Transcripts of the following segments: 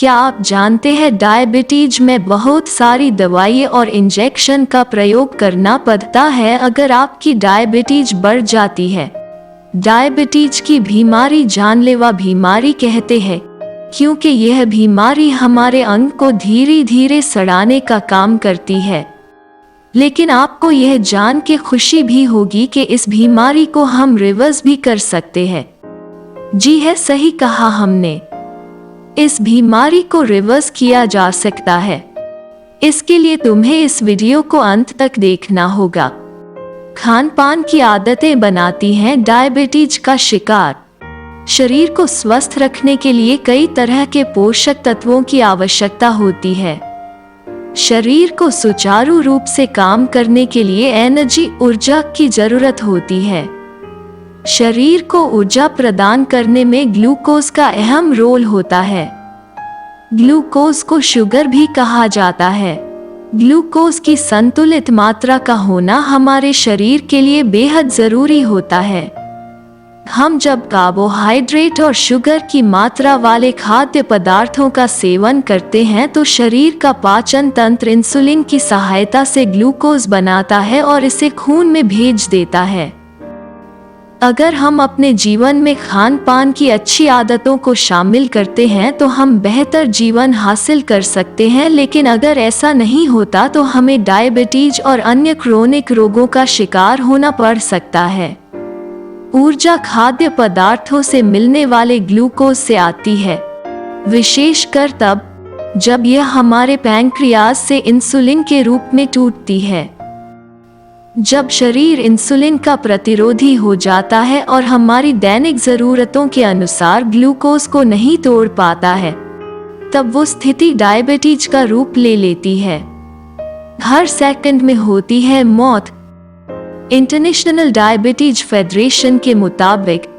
क्या आप जानते हैं डायबिटीज में बहुत सारी दवाइयाँ और इंजेक्शन का प्रयोग करना पड़ता है अगर आपकी डायबिटीज बढ़ जाती है। डायबिटीज की बीमारी जानलेवा बीमारी कहते हैं क्योंकि यह बीमारी हमारे अंग को धीरे धीरे सड़ाने का काम करती है। लेकिन आपको यह जान के खुशी भी होगी कि इस बीमारी को हम रिवर्स भी कर सकते हैं। जी है, सही कहा हमने। इस बीमारी को रिवर्स किया जा सकता है। इसके लिए तुम्हें इस वीडियो को अंत तक देखना होगा। खान पान की आदतें बनाती हैं डायबिटीज का शिकार। शरीर को स्वस्थ रखने के लिए कई तरह के पोषक तत्वों की आवश्यकता होती है। शरीर को सुचारू रूप से काम करने के लिए एनर्जी ऊर्जा की जरूरत होती है। शरीर को ऊर्जा प्रदान करने में ग्लूकोज का अहम रोल होता है। ग्लूकोज को शुगर भी कहा जाता है। ग्लूकोज की संतुलित मात्रा का होना हमारे शरीर के लिए बेहद जरूरी होता है। हम जब कार्बोहाइड्रेट और शुगर की मात्रा वाले खाद्य पदार्थों का सेवन करते हैं तो शरीर का पाचन तंत्र इंसुलिन की सहायता से ग्लूकोज बनाता है और इसे खून में भेज देता है। अगर हम अपने जीवन में खान पान की अच्छी आदतों को शामिल करते हैं तो हम बेहतर जीवन हासिल कर सकते हैं, लेकिन अगर ऐसा नहीं होता तो हमें डायबिटीज और अन्य क्रोनिक रोगों का शिकार होना पड़ सकता है। ऊर्जा खाद्य पदार्थों से मिलने वाले ग्लूकोज से आती है, विशेषकर तब जब यह हमारे पैंक्रियाज से इंसुलिन के रूप में टूटती है। जब शरीर इंसुलिन का प्रतिरोधी हो जाता है और हमारी दैनिक जरूरतों के अनुसार ग्लूकोज को नहीं तोड़ पाता है, तब वो स्थिति डायबिटीज का रूप ले लेती है। हर सेकंड में होती है मौत। इंटरनेशनल डायबिटीज फेडरेशन के मुताबिक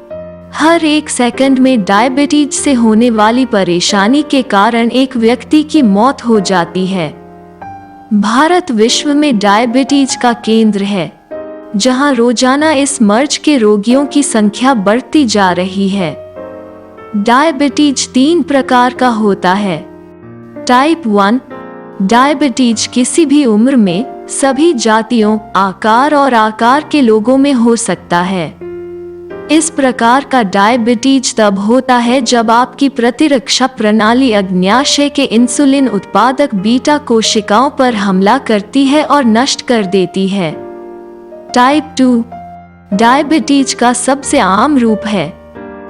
हर एक सेकंड में डायबिटीज से होने वाली परेशानी के कारण एक व्यक्ति की मौत हो जाती है। भारत विश्व में डायबिटीज का केंद्र है, जहां रोजाना इस मर्ज के रोगियों की संख्या बढ़ती जा रही है। डायबिटीज 3 प्रकार का होता है। टाइप 1 डायबिटीज किसी भी उम्र में, सभी जातियों, आकार के लोगों में हो सकता है। इस प्रकार का डायबिटीज तब होता है जब आपकी प्रतिरक्षा प्रणाली अग्न्याशय के इंसुलिन उत्पादक बीटा कोशिकाओं पर हमला करती है और नष्ट कर देती है। टाइप 2 डायबिटीज का सबसे आम रूप है,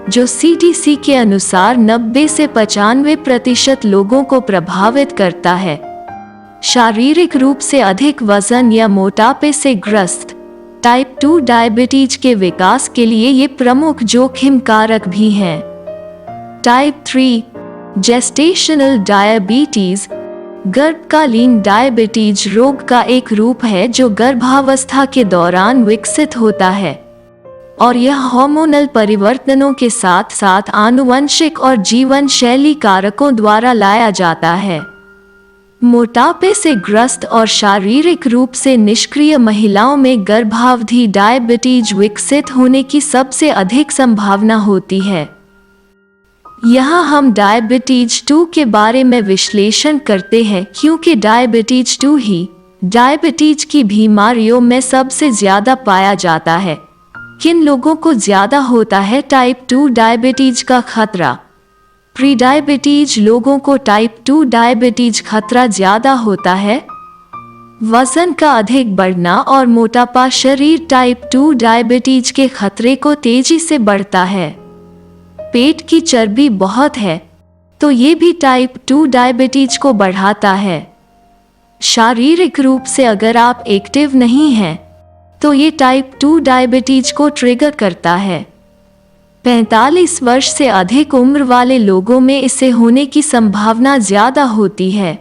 जो CDC के अनुसार 90 से 95% लोगों को प्रभावित करता है। शारीरिक रूप से अधिक वजन या मोटापे से ग्रस्त टाइप 2 डायबिटीज के विकास के लिए ये प्रमुख जोखिम कारक भी हैं। टाइप 3 जेस्टेशनल डायबिटीज गर्भकालीन डायबिटीज रोग का एक रूप है जो गर्भावस्था के दौरान विकसित होता है और यह हार्मोनल परिवर्तनों के साथ साथ आनुवंशिक और जीवन शैली कारकों द्वारा लाया जाता है। मोटापे से ग्रस्त और शारीरिक रूप से निष्क्रिय महिलाओं में गर्भावधि डायबिटीज विकसित होने की सबसे अधिक संभावना होती है। यहाँ हम डायबिटीज 2 के बारे में विश्लेषण करते हैं क्योंकि डायबिटीज 2 ही डायबिटीज की बीमारियों में सबसे ज्यादा पाया जाता है। किन लोगों को ज्यादा होता है टाइप 2 डायबिटीज का खतरा? प्री डायबिटीज लोगों को टाइप 2 डायबिटीज खतरा ज्यादा होता है। वजन का अधिक बढ़ना और मोटापा शरीर टाइप 2 डायबिटीज के खतरे को तेजी से बढ़ता है। पेट की चर्बी बहुत है तो ये भी टाइप 2 डायबिटीज को बढ़ाता है। शारीरिक रूप से अगर आप एक्टिव नहीं हैं तो ये टाइप 2 डायबिटीज को ट्रिगर करता है। 45 वर्ष से अधिक उम्र वाले लोगों में इसे होने की संभावना ज्यादा होती है।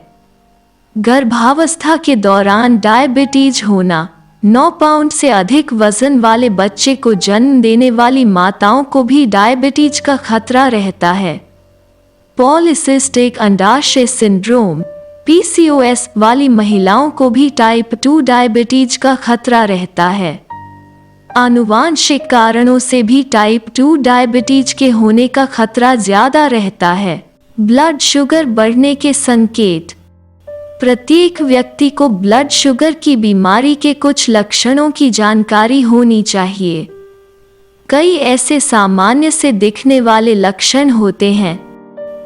गर्भावस्था के दौरान डायबिटीज होना 9 पाउंड से अधिक वजन वाले बच्चे को जन्म देने वाली माताओं को भी डायबिटीज का खतरा रहता है। पॉलीसिस्टिक अंडाशय सिंड्रोम PCOS वाली महिलाओं को भी टाइप 2 डायबिटीज का खतरा रहता है। आनुवांशिक कारणों से भी टाइप 2 डायबिटीज के होने का खतरा ज्यादा रहता है। ब्लड शुगर बढ़ने के संकेत। प्रत्येक व्यक्ति को ब्लड शुगर की बीमारी के कुछ लक्षणों की जानकारी होनी चाहिए। कई ऐसे सामान्य से दिखने वाले लक्षण होते हैं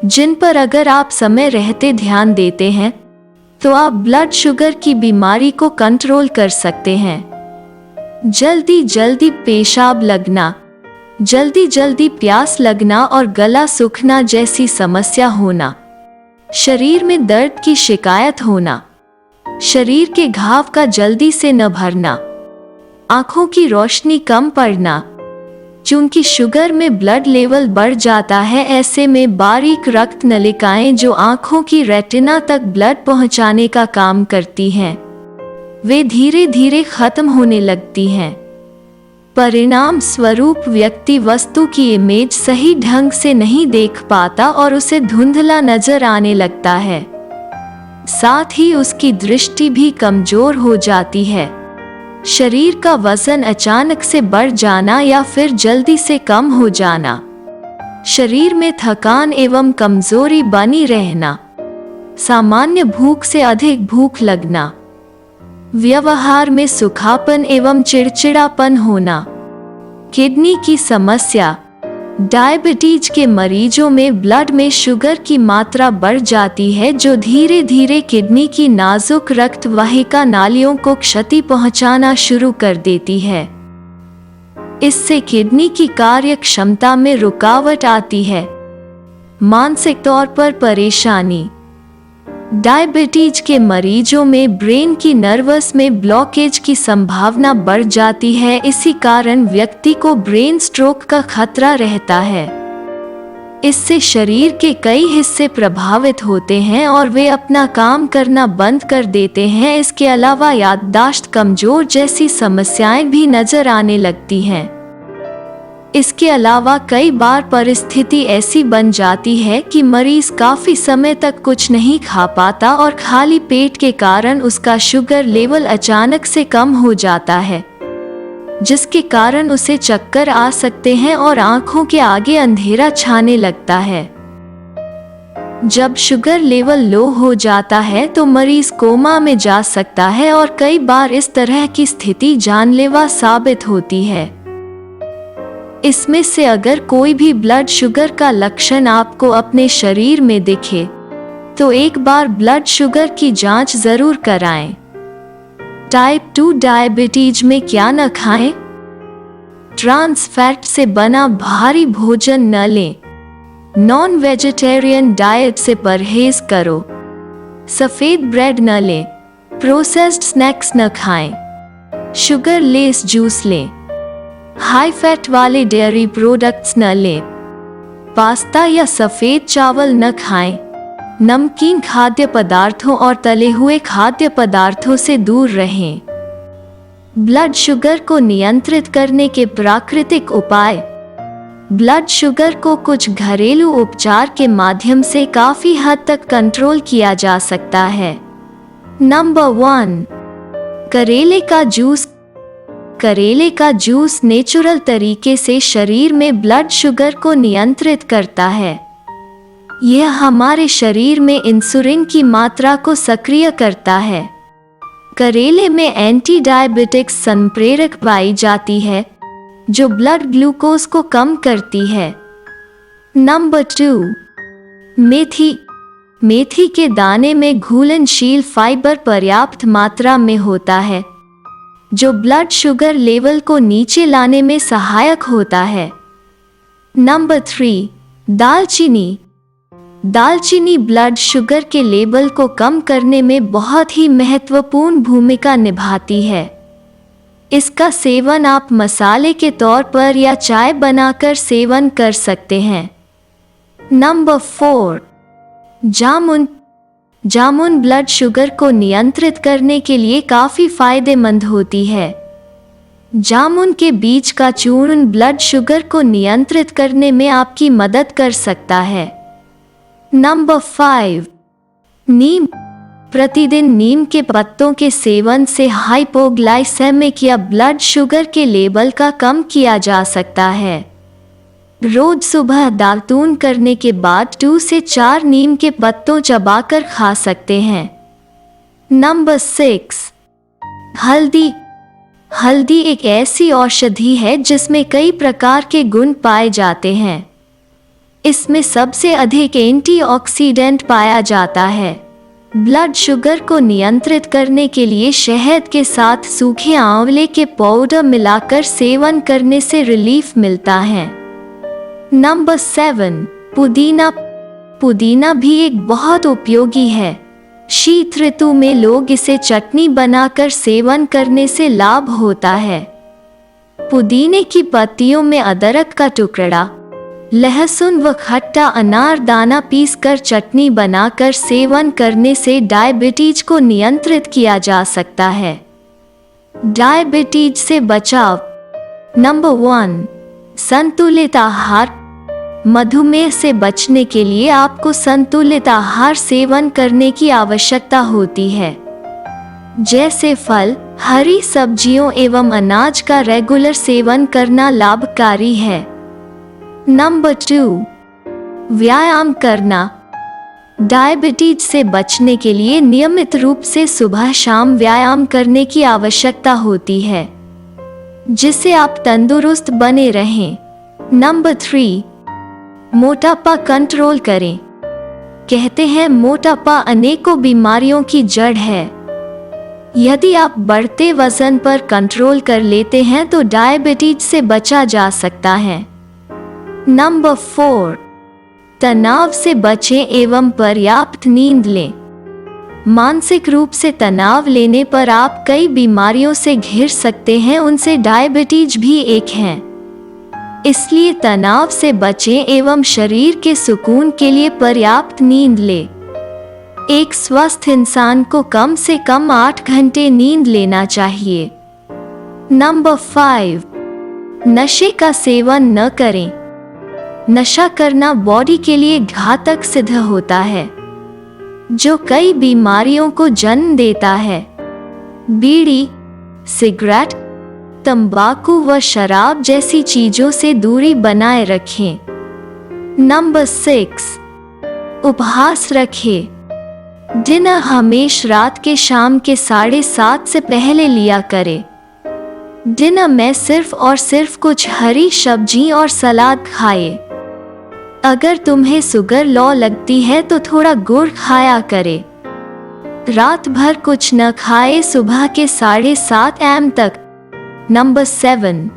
जिन पर अगर आप समय रहते ध्यान देते हैं तो आप ब्लड शुगर की बीमारी को कंट्रोल कर सकते हैं। जल्दी जल्दी पेशाब लगना, जल्दी जल्दी प्यास लगना और गला सूखना जैसी समस्या होना, शरीर में दर्द की शिकायत होना, शरीर के घाव का जल्दी से न भरना, आंखों की रोशनी कम पड़ना। चूंकि शुगर में ब्लड लेवल बढ़ जाता है, ऐसे में बारीक रक्त नलिकाएं जो आंखों की रेटिना तक ब्लड पहुंचाने का काम करती हैं, वे धीरे धीरे खत्म होने लगती हैं। परिणाम स्वरूप व्यक्ति वस्तु की इमेज सही ढंग से नहीं देख पाता और उसे धुंधला नजर आने लगता है। साथ ही उसकी दृष्टि भी कमजोर हो जाती है। शरीर का वजन अचानक से बढ़ जाना या फिर जल्दी से कम हो जाना, शरीर में थकान एवं कमजोरी बनी रहना, सामान्य भूख से अधिक भूख लगना, व्यवहार में सूखापन एवं चिड़चिड़ापन होना, किडनी की समस्या। डायबिटीज के मरीजों में ब्लड में शुगर की मात्रा बढ़ जाती है जो धीरे धीरे किडनी की नाजुक रक्त वाहिका नालियों को क्षति पहुंचाना शुरू कर देती है। इससे किडनी की कार्य क्षमता में रुकावट आती है। मानसिक तौर पर परेशानी। डायबिटीज के मरीजों में ब्रेन की नर्वस में ब्लॉकेज की संभावना बढ़ जाती है। इसी कारण व्यक्ति को ब्रेन स्ट्रोक का खतरा रहता है। इससे शरीर के कई हिस्से प्रभावित होते हैं और वे अपना काम करना बंद कर देते हैं। इसके अलावा याददाश्त कमजोर जैसी समस्याएं भी नजर आने लगती हैं। इसके अलावा कई बार परिस्थिति ऐसी बन जाती है कि मरीज काफी समय तक कुछ नहीं खा पाता और खाली पेट के कारण उसका शुगर लेवल अचानक से कम हो जाता है, जिसके कारण उसे चक्कर आ सकते हैं और आंखों के आगे अंधेरा छाने लगता है। जब शुगर लेवल लो हो जाता है तो मरीज कोमा में जा सकता है और कई बार इस तरह की स्थिति जानलेवा साबित होती है। इसमें से अगर कोई भी ब्लड शुगर का लक्षण आपको अपने शरीर में दिखे तो एक बार ब्लड शुगर की जांच जरूर कराएं। टाइप 2 डायबिटीज में क्या न खाएं? ट्रांस फैट से बना भारी भोजन न लें। नॉन वेजिटेरियन डाइट से परहेज करो। सफेद ब्रेड न लें। प्रोसेस्ड स्नैक्स न खाएं। शुगर लेस जूस लें। हाई फैट वाले डेयरी प्रोडक्ट्स न लें। पास्ता या सफेद चावल न खाएं। नमकीन खाद्य पदार्थों और तले हुए खाद्य पदार्थों से दूर रहें। ब्लड शुगर को नियंत्रित करने के प्राकृतिक उपाय। ब्लड शुगर को कुछ घरेलू उपचार के माध्यम से काफी हद तक कंट्रोल किया जा सकता है। नंबर 1, करेले का जूस। करेले का जूस नेचुरल तरीके से शरीर में ब्लड शुगर को नियंत्रित करता है। यह हमारे शरीर में इंसुलिन की मात्रा को सक्रिय करता है। करेले में एंटी डायबिटिक्स संप्रेरक पाई जाती है जो ब्लड ग्लूकोज को कम करती है। नंबर 2, मेथी। मेथी के दाने में घुलनशील फाइबर पर्याप्त मात्रा में होता है जो ब्लड शुगर लेवल को नीचे लाने में सहायक होता है। नंबर 3, दालचीनी। दालचीनी ब्लड शुगर के लेवल को कम करने में बहुत ही महत्वपूर्ण भूमिका निभाती है। इसका सेवन आप मसाले के तौर पर या चाय बनाकर सेवन कर सकते हैं। नंबर 4, जामुन। जामुन ब्लड शुगर को नियंत्रित करने के लिए काफी फायदेमंद होती है। जामुन के बीज का चूर्ण ब्लड शुगर को नियंत्रित करने में आपकी मदद कर सकता है। नंबर 5, नीम। प्रतिदिन नीम के पत्तों के सेवन से हाइपोग्लाइसेमिक या ब्लड शुगर के लेवल का कम किया जा सकता है। रोज सुबह दातून करने के बाद 2 से 4 नीम के पत्तों चबाकर खा सकते हैं। नंबर 6, हल्दी। हल्दी एक ऐसी औषधि है जिसमें कई प्रकार के गुण पाए जाते हैं। इसमें सबसे अधिक एंटीऑक्सीडेंट पाया जाता है। ब्लड शुगर को नियंत्रित करने के लिए शहद के साथ सूखे आंवले के पाउडर मिलाकर सेवन करने से रिलीफ मिलता है। नंबर 7, पुदीना। पुदीना भी एक बहुत उपयोगी है। शीत ऋतु में लोग इसे चटनी बनाकर सेवन करने से लाभ होता है। पुदीने की पत्तियों में अदरक का टुकड़ा, लहसुन व खट्टा अनारदाना पीसकर चटनी बनाकर सेवन करने से डायबिटीज को नियंत्रित किया जा सकता है। डायबिटीज से बचाव। नंबर 1, संतुलित आहार। मधुमेह से बचने के लिए आपको संतुलित आहार सेवन करने की आवश्यकता होती है, जैसे फल, हरी सब्जियों एवं अनाज का रेगुलर सेवन करना लाभकारी है। नंबर 2, व्यायाम करना। डायबिटीज से बचने के लिए नियमित रूप से सुबह शाम व्यायाम करने की आवश्यकता होती है, जिससे आप तंदुरुस्त बने रहें। नंबर 3, मोटापा कंट्रोल करें। कहते हैं मोटापा अनेकों बीमारियों की जड़ है। यदि आप बढ़ते वजन पर कंट्रोल कर लेते हैं तो डायबिटीज से बचा जा सकता है। नंबर 4, तनाव से बचें एवं पर्याप्त नींद लें। मानसिक रूप से तनाव लेने पर आप कई बीमारियों से घिर सकते हैं, उनसे डायबिटीज भी एक है। इसलिए तनाव से बचें एवं शरीर के सुकून के लिए पर्याप्त नींद लें। एक स्वस्थ इंसान को कम से कम 8 घंटे नींद लेना चाहिए। नंबर 5, नशे का सेवन न करें। नशा करना बॉडी के लिए घातक सिद्ध होता है, जो कई बीमारियों को जन्म देता है। बीड़ी, सिगरेट, तंबाकू व शराब जैसी चीजों से दूरी बनाए रखें। नंबर 6, उपवास रखें। डिनर हमेशा रात के शाम के 7:30 से पहले लिया करें। डिनर में सिर्फ और सिर्फ कुछ हरी सब्जी और सलाद खाए। अगर तुम्हें शुगर लो लगती है तो थोड़ा गुड़ खाया करे। रात भर कुछ न खाए सुबह के 7:30 AM तक। नंबर 7,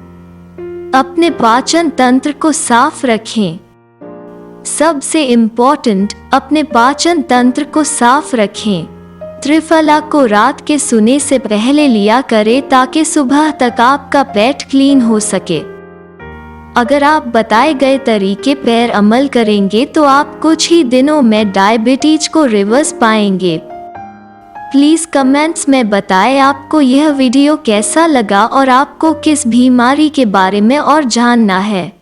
अपने पाचन तंत्र को साफ रखें। सबसे इम्पोर्टेंट, अपने पाचन तंत्र को साफ रखें। त्रिफला को रात के सोने से पहले लिया करें ताकि सुबह तक आपका पेट क्लीन हो सके। अगर आप बताए गए तरीके पर अमल करेंगे तो आप कुछ ही दिनों में डायबिटीज को रिवर्स पाएंगे। प्लीज़ कमेंट्स में बताएं आपको यह वीडियो कैसा लगा और आपको किस बीमारी के बारे में और जानना है।